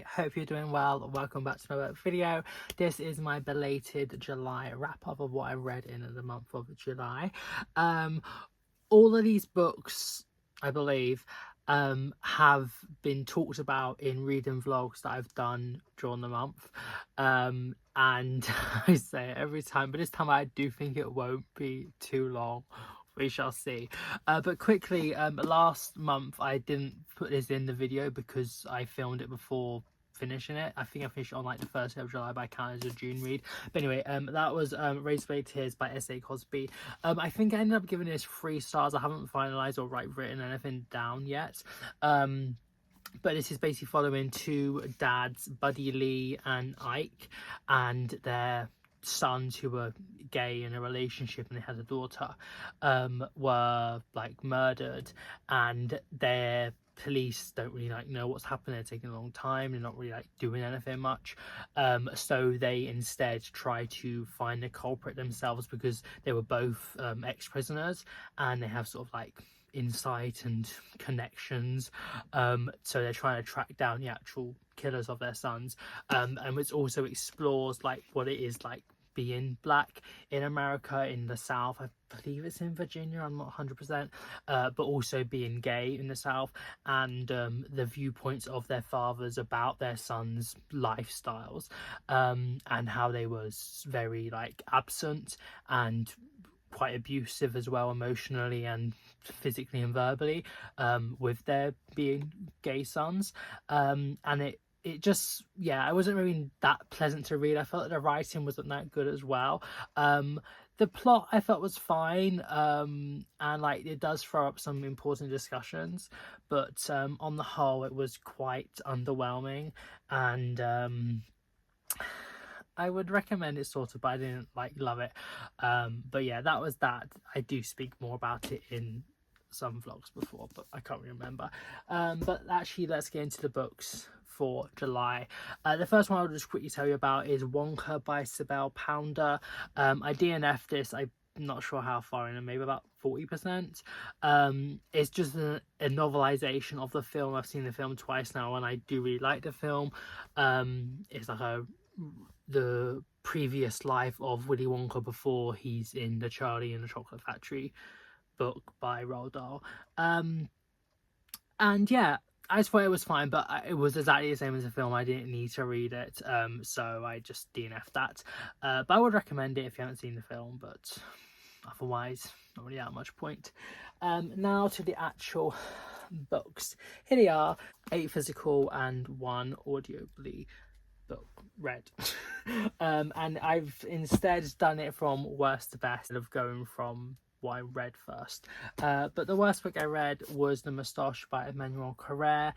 hope you're doing well. Welcome back to my video. This is my belated July wrap-up of what I read in the month of July. All of these books, I believe, have been talked about in reading vlogs that I've done during the month. And I say it every time, but this time I do think it won't be too long. We shall see. But quickly, last month I didn't put this in the video because I filmed it before finishing it. I think I finished it on like the 1st of July, but I counted as a June read. But anyway, that was Razorblade Tears by S.A. Cosby. I think I ended up giving this 3 stars. I haven't finalised or written anything down yet. But this is basically following 2 dads, Buddy Lee and Ike, and their sons who were gay in a relationship and they had a daughter, were like murdered, and their police don't really know what's happened. They're taking a long time, they're not really doing anything much, so they instead try to find the culprit themselves because they were both ex-prisoners and they have sort of insight and connections, so they're trying to track down the actual killers of their sons, and it also explores what it is like being black in America, in the South. I believe it's in Virginia, I'm not 100%, but also being gay in the South, and the viewpoints of their fathers about their sons' lifestyles, and how they was very absent and quite abusive as well, emotionally and physically and verbally, with their being gay sons, and it just, yeah, it wasn't really that pleasant to read. I felt that the writing wasn't that good as well. The plot I felt was fine, and it does throw up some important discussions, but on the whole it was quite underwhelming, and I would recommend it sort of, but I didn't love it. But yeah, that was that. I do speak more about it in some vlogs before, but I can't remember. But actually, let's get into the books for July. The first one I'll just quickly tell you about is Wonka by Sibel Pounder. I DNF'd this. I'm not sure how far in, maybe about 40%. It's just a novelization of the film. I've seen the film twice now and I do really like the film. It's the previous life of Willy Wonka before he's in the Charlie and the Chocolate Factory book by Roald Dahl. And yeah, I just thought it was fine, but it was exactly the same as the film. I didn't need to read it, so I just DNF'd that. But I would recommend it if you haven't seen the film, but otherwise not really that much point. Now to the actual books. Here they are, 8 physical and 1 audibly book read. And I've instead done it from worst to best instead of going from what I read first. But the worst book I read was The Moustache by Emmanuelle Carrère.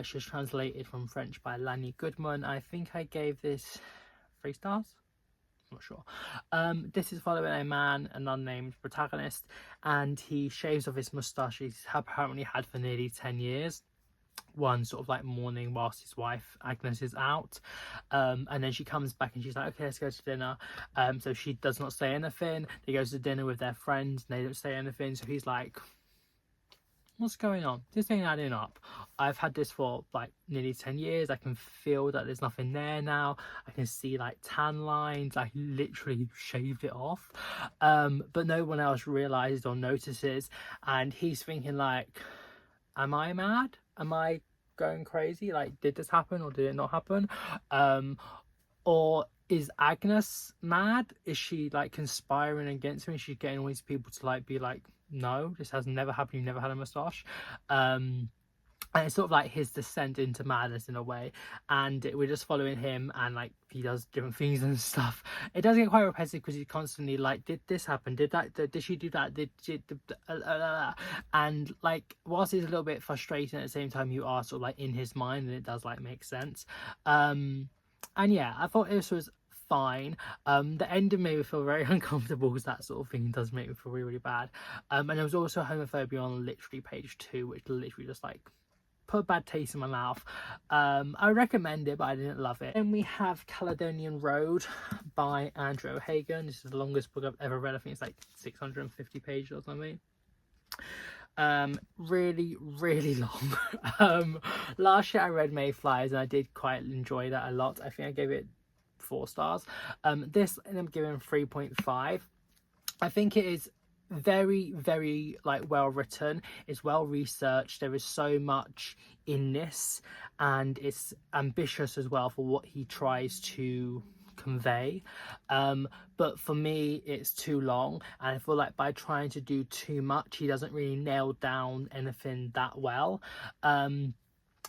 She was translated from French by Lani Goodman. I think I gave this 3 stars. I'm not sure. This is following a man, an unnamed protagonist, and he shaves off his moustache he's apparently had for nearly 10 years. One sort of morning whilst his wife Agnes is out, and then she comes back and she's like, okay, let's go to dinner. So she does not say anything. They go to dinner with their friends and they don't say anything, so he's like, what's going on? This ain't adding up. I've had this for nearly 10 years. I can feel that there's nothing there now. I can see tan lines. I literally shaved it off, but no one else realizes or notices, and he's thinking am I mad? Am I going crazy? Did this happen or did it not happen? Or is Agnes mad? Is she conspiring against me? Is she getting all these people to be no, this has never happened, you've never had a moustache? And it's sort of his descent into madness in a way, and we're just following him, and he does different things and stuff. It does get quite repetitive because he's constantly did this happen, did she do that, did she and whilst it's a little bit frustrating, at the same time you are sort of in his mind, and it does make sense. And yeah, I thought this was fine. The ending made me feel very uncomfortable because that sort of thing does make me feel really, really bad. And there was also homophobia on literally page 2, which literally just put a bad taste in my mouth. I recommend it, but I didn't love it. Then we have Caledonian Road by Andrew O'Hagan. This is the longest book I've ever read. I think it's 650 pages or something. Really, really long. Last year I read Mayflies and I did quite enjoy that a lot. I think I gave it 4 stars. This I'm giving 3.5. I think it is very, very like well written. It's well researched. There is so much in this, and it's ambitious as well for what he tries to convey. But for me, it's too long, and I feel like by trying to do too much, he doesn't really nail down anything that well.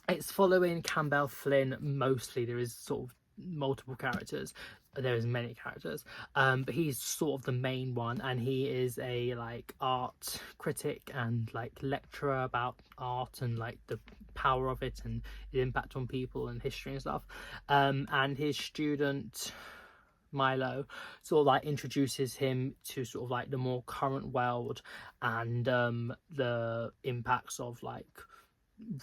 It's following Campbell Flynn mostly. There is sort of multiple characters, there is many characters, but he's sort of the main one, and he is a like art critic and like lecturer about art and like the power of it and the impact on people and history and stuff. And his student Milo sort of like introduces him to sort of like the more current world and the impacts of like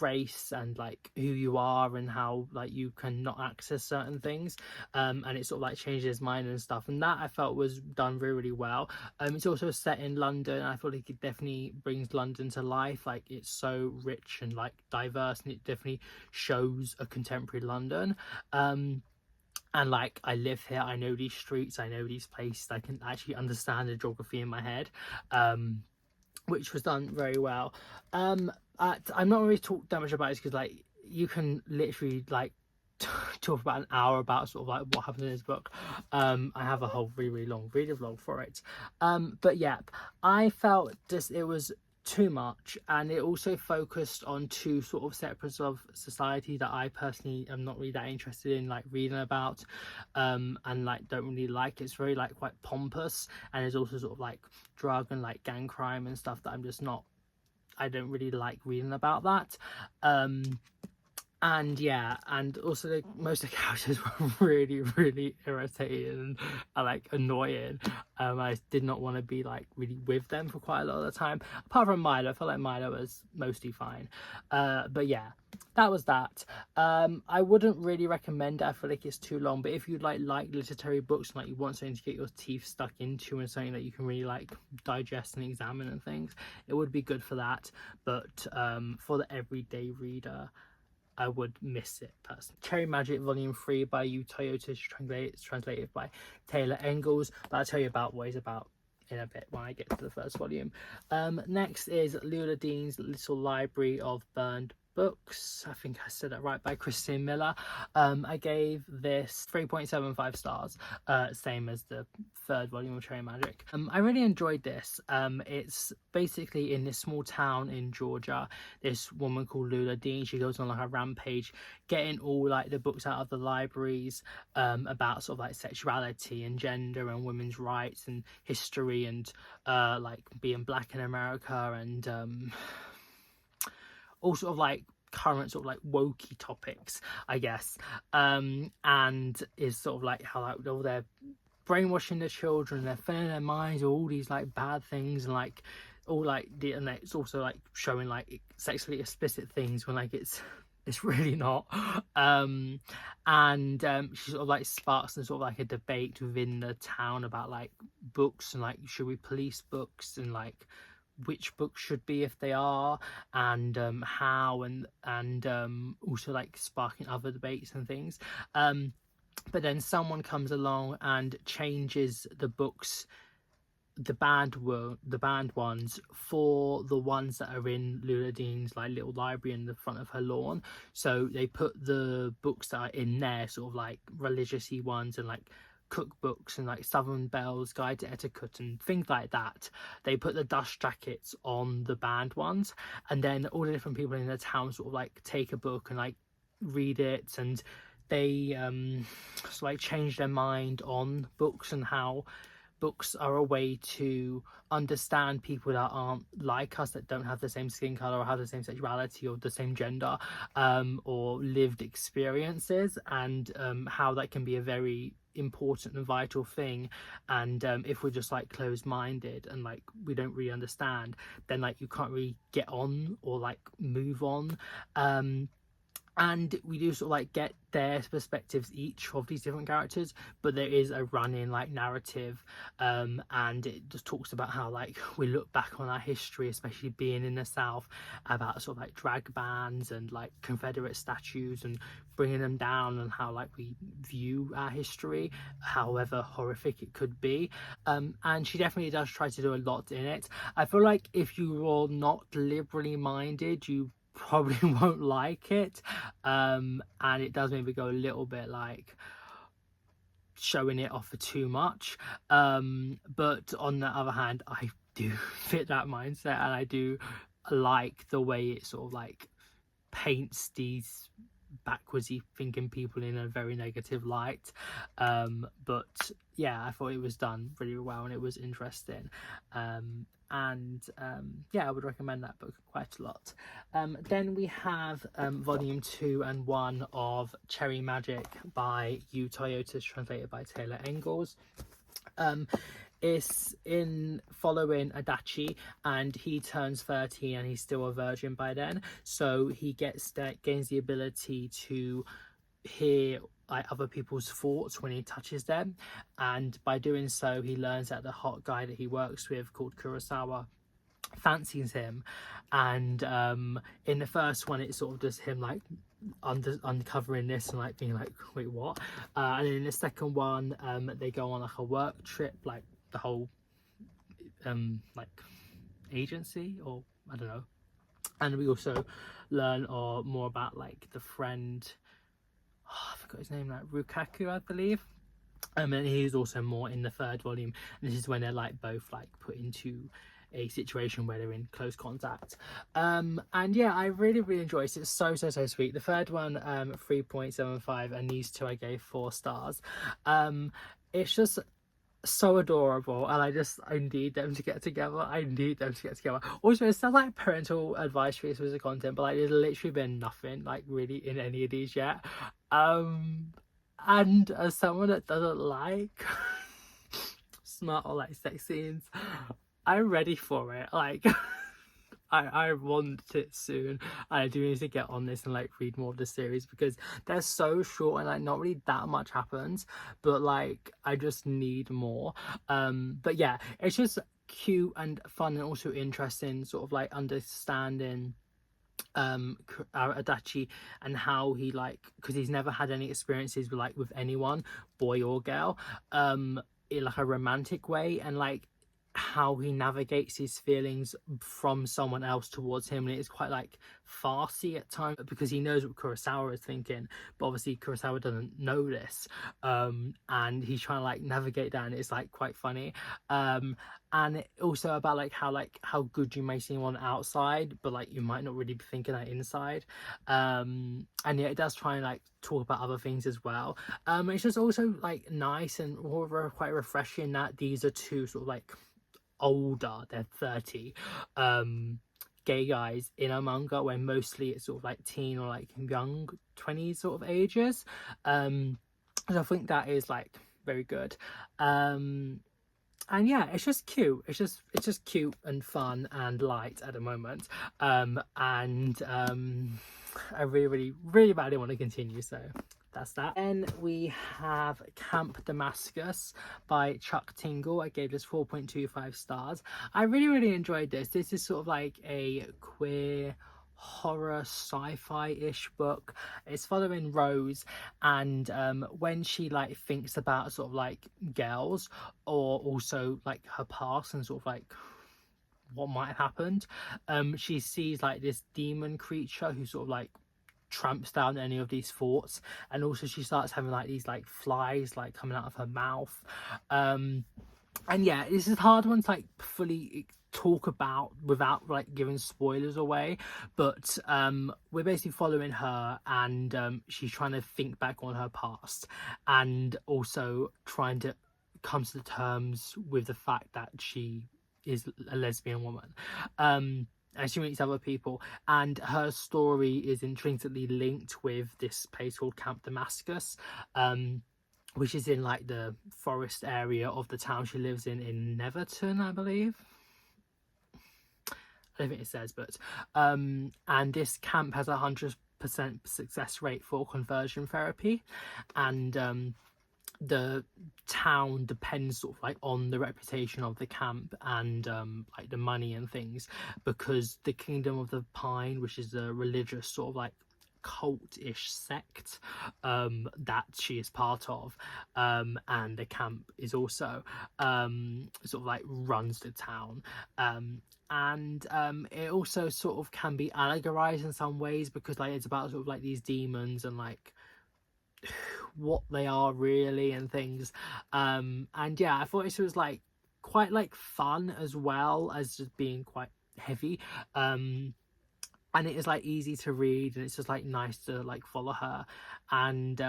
race and like who you are and how like you can not access certain things, and it sort of like changes his mind and stuff, and that I felt was done really, really well. It's also set in London, and I feel like it definitely brings London to life. Like it's so rich and like diverse, and it definitely shows a contemporary London. And like I live here, I know these streets, I know these places, I can actually understand the geography in my head, which was done very well. I'm not really talk that much about it because like you can literally like talk about an hour about sort of like what happened in this book. I have a whole really, really long reader vlog for it. But yeah, I felt this it was too much, and it also focused on 2 sort of sectors of society that I personally am not really that interested in like reading about, and like don't really like. It's very like quite pompous, and there's also sort of like drug and like gang crime and stuff that I'm just not, I don't really like reading about that. And yeah, and also most of the characters were really, really irritating and like annoying. I did not want to be like really with them for quite a lot of the time. Apart from Milo, I felt like Milo was mostly fine. But yeah, that was that. I wouldn't really recommend it. I feel like it's too long. But if you like literary books and like you want something to get your teeth stuck into and something that you can really like digest and examine and things, it would be good for that. But for the everyday reader, I would miss it personally. Cherry Magic Volume 3 by Yu Toyota, it's translated by Taylor Engels, but I'll tell you about what it's about in a bit when I get to the first volume. Next is Lula Dean's Little Library of Burned Books. I think I said that right, by Christine Miller. I gave this 3.75 stars, same as the 3rd volume of Cherry Magic. I really enjoyed this. It's basically in this small town in Georgia, this woman called Lula Dean, she goes on like a rampage getting all like the books out of the libraries, about sort of like sexuality and gender and women's rights and history and like being black in America and all sort of like current sort of like wokey topics, I guess, and is sort of like how like all their brainwashing the children, they're filling their minds with all these like bad things and like all like and it's also like showing like sexually explicit things when like it's really not. She sort of like sparks and sort of like a debate within the town about like books and like should we police books and like which books should be if they are, and how, and also like sparking other debates and things. But then someone comes along and changes the books, the banned ones, for the ones that are in Lula Dean's like little library in the front of her lawn. So they put the books that are in there, sort of like religious-y ones and like cookbooks and like Southern Belle's Guide to Etiquette and things like that. They put the dust jackets on the banned ones, and then all the different people in the town sort of like take a book and like read it, and they sort of like change their mind on books and how books are a way to understand people that aren't like us, that don't have the same skin color or have the same sexuality or the same gender, or lived experiences, and how that can be a very important and vital thing. And if we're just like closed-minded and like we don't really understand, then like you can't really get on or like move on. and we do sort of like get their perspectives each of these different characters, but there is a running like narrative, and it just talks about how like we look back on our history, especially being in the South, about sort of like drag bans and like Confederate statues and bringing them down, and how like we view our history, however horrific it could be. And she definitely does try to do a lot in it. I feel like if you're not liberally minded, you probably won't like it, and it does maybe go a little bit like showing it off for too much, but on the other hand, I do fit that mindset, and I do like the way it sort of like paints these backwardsy thinking people in a very negative light. But yeah, I thought it was done really well and it was interesting. Yeah, I would recommend that book quite a lot. Then we have volume 2 and 1 of Cherry Magic by Yu Toyotas, translated by Taylor Engels. It's in following Adachi, and he turns 13 and he's still a virgin by then, so he gains the ability to hear like other people's thoughts when he touches them, and by doing so he learns that the hot guy that he works with, called Kurosawa, fancies him. And in the first one it's sort of just him like uncovering this and like being like, wait, what? And then in the second one, they go on like a work trip, like the whole like agency, or I don't know, and we also learn more about like the friend, I forgot his name, like Rukaku, I believe. And he's also more in the third volume, and this is when they're like both like put into a situation where they're in close contact. And yeah, I really enjoy it. It's so sweet. The third one, 3.75, and these two I gave 4 stars. It's just so adorable, and I need them to get together. Also, it sounds like parental advice for this was the content, but like there's literally been nothing like really in any of these yet. And as someone that doesn't like smart or like sex scenes, I'm ready for it. Like I want it soon. I do need to get on this and like read more of the series, because they're so short and like not really that much happens, but like I just need more. But yeah, it's just cute and fun, and also interesting, sort of like understanding Adachi, and how he like, because he's never had any experiences with anyone, boy or girl, in like a romantic way, and like how he navigates his feelings from someone else towards him. And it is quite like farcy at times, because he knows what Kurosawa is thinking, but obviously Kurosawa doesn't know this, and he's trying to like navigate that, and it's like quite funny. And also about like how good you may seem on outside, but like you might not really be thinking that inside. And yeah, it does try and like talk about other things as well. It's just also like nice and quite refreshing that these are two sort of like older, they're 30, gay guys in a manga, where mostly it's sort of like teen or like young 20s sort of ages. And I think that is like very good. And yeah, it's just cute. It's just cute and fun and light at the moment. I really badly want to continue, so that's that. Then we have Camp Damascus by Chuck Tingle. I gave this 4.25 stars. I really enjoyed this. This is sort of like a queer horror sci-fi-ish book. It's following Rose, and when she like thinks about sort of like girls, or also like her past and sort of like what might have happened, she sees like this demon creature who sort of like tramps down any of these thoughts, and also she starts having like these like flies like coming out of her mouth. And yeah, this is a hard one to like fully talk about without like giving spoilers away, but we're basically following her, and she's trying to think back on her past, and also trying to come to terms with the fact that she is a lesbian woman. And she meets other people, and her story is intrinsically linked with this place called Camp Damascus, which is in like the forest area of the town she lives in Neverton, I believe. I don't think it says, but and this camp has 100 success rate for conversion therapy, and the town depends sort of like on the reputation of the camp and like the money and things, because the Kingdom of the Pine, which is a religious sort of like cult-ish sect that she is part of, and the camp is also sort of like runs the town, and it also sort of can be allegorized in some ways, because like it's about sort of like these demons and like what they are really and things, and yeah, I thought this was like quite like fun as well as just being quite heavy, and it is like easy to read, and it's just like nice to like follow her, and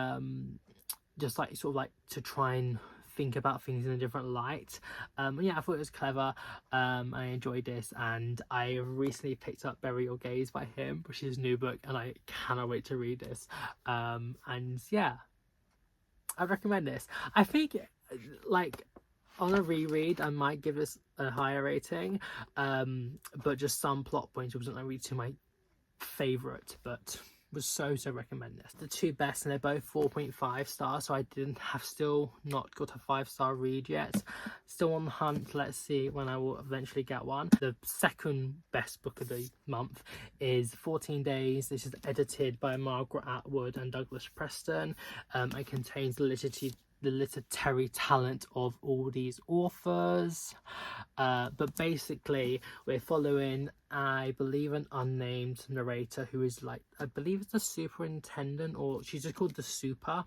just like sort of like to try and think about things in a different light. Yeah, I thought it was clever. I enjoyed this, and I recently picked up Bury Your Gaze by him, which is his new book, and I cannot wait to read this. And yeah, I recommend this. I think like on a reread I might give this a higher rating, but just some plot points wasn't really to my favorite, but was so recommend this. The two best, and they're both 4.5 stars, so I didn't have still not got a 5-star read yet. Still on the hunt. Let's see when I will eventually get one. The second best book of the month is 14 Days. This is edited by Margaret Atwood and Douglas Preston. It contains the literary talent of all these authors, but basically we're following, I believe, an unnamed narrator who is like, I believe it's the superintendent, or she's just called the super,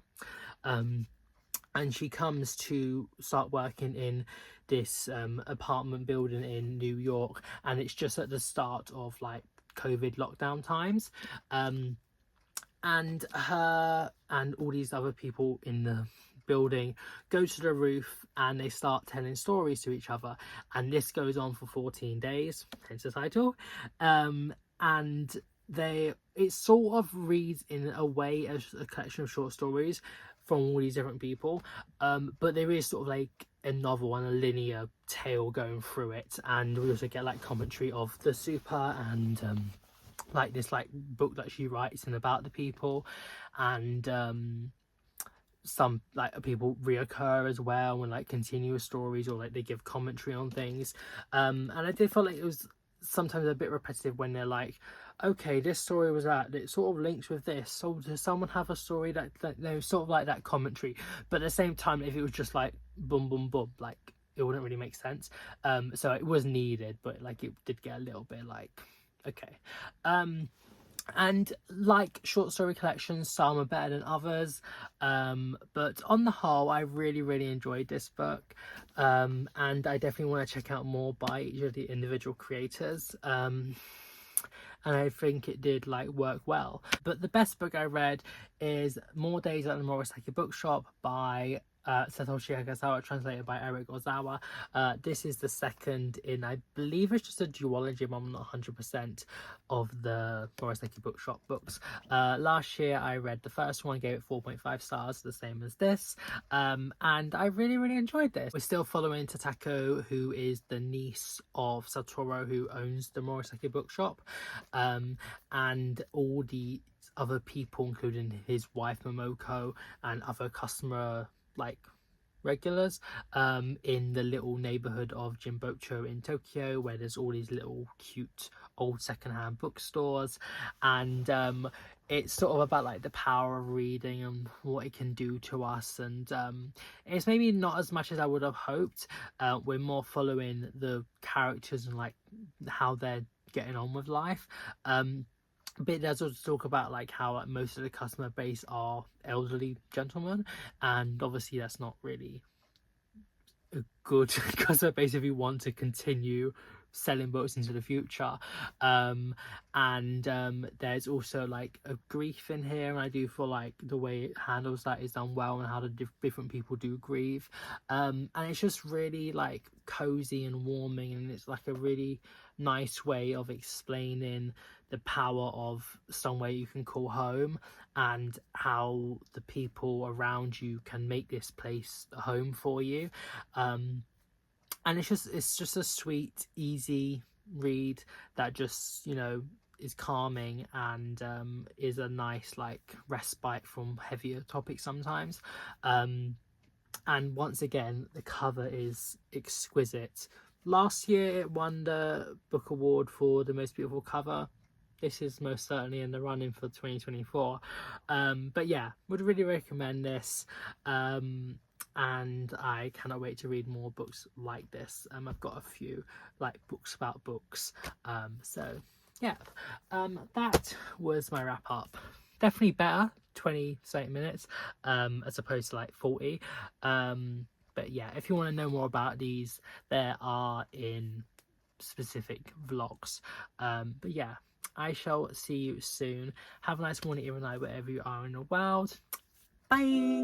and she comes to start working in this apartment building in New York, and it's just at the start of like COVID lockdown times, and her and all these other people in the building go to the roof, and they start telling stories to each other, and this goes on for 14 days, hence the title, and it sort of reads in a way as a collection of short stories from all these different people, but there is sort of like a novel and a linear tale going through it, and we also get like commentary of the super, and like this like book that she writes and about the people, and some like people reoccur as well, and like continuous stories, or like they give commentary on things, and I did feel like it was sometimes a bit repetitive when they're like, okay, this story was that, it sort of links with this, so does someone have a story that sort of like that commentary, but at the same time, if it was just like boom boom boom, like it wouldn't really make sense, so it was needed, but like it did get a little bit like, okay, and like short story collections, some are better than others, but on the whole I really enjoyed this book, and I definitely want to check out more by each of the individual creators, and I think it did like work well. But the best book I read is More Days at the Murasaki Bookshop by Satoshi Hagasawa, translated by Eric Ozawa. This is the second in, I believe it's just a duology, but I'm not 100%, of the Murasaki Bookshop books. Last year I read the first one, gave it 4.5 stars, the same as this, and I really enjoyed this. We're still following Tatako, who is the niece of Satoru, who owns the Murasaki Bookshop, and all the other people, including his wife Momoko and other customer like regulars, in the little neighborhood of Jinbocho in Tokyo, where there's all these little cute old secondhand bookstores, and it's sort of about like the power of reading and what it can do to us, and it's maybe not as much as I would have hoped. We're more following the characters and like how they're getting on with life, but it does also talk about like how like, most of the customer base are elderly gentlemen, and obviously that's not really a good customer base if you want to continue selling books into the future, and there's also like a grief in here, and I do feel like the way it handles that is done well, and how the different people do grieve, and it's just really like cozy and warming, and it's like a really nice way of explaining the power of somewhere you can call home, and how the people around you can make this place a home for you, and it's just a sweet, easy read that just, you know, is calming and is a nice like respite from heavier topics sometimes. And once again, the cover is exquisite. Last year it won the book award for the most beautiful cover. This is most certainly in the running for 2024. But yeah, would really recommend this. And I cannot wait to read more books like this. I've got a few like books about books. So yeah, that was my wrap up. Definitely better 20 minutes as opposed to like 40. But yeah, if you want to know more about these, there are in specific vlogs. But yeah, I shall see you soon. Have a nice morning, evening, night, wherever you are in the world. Bye.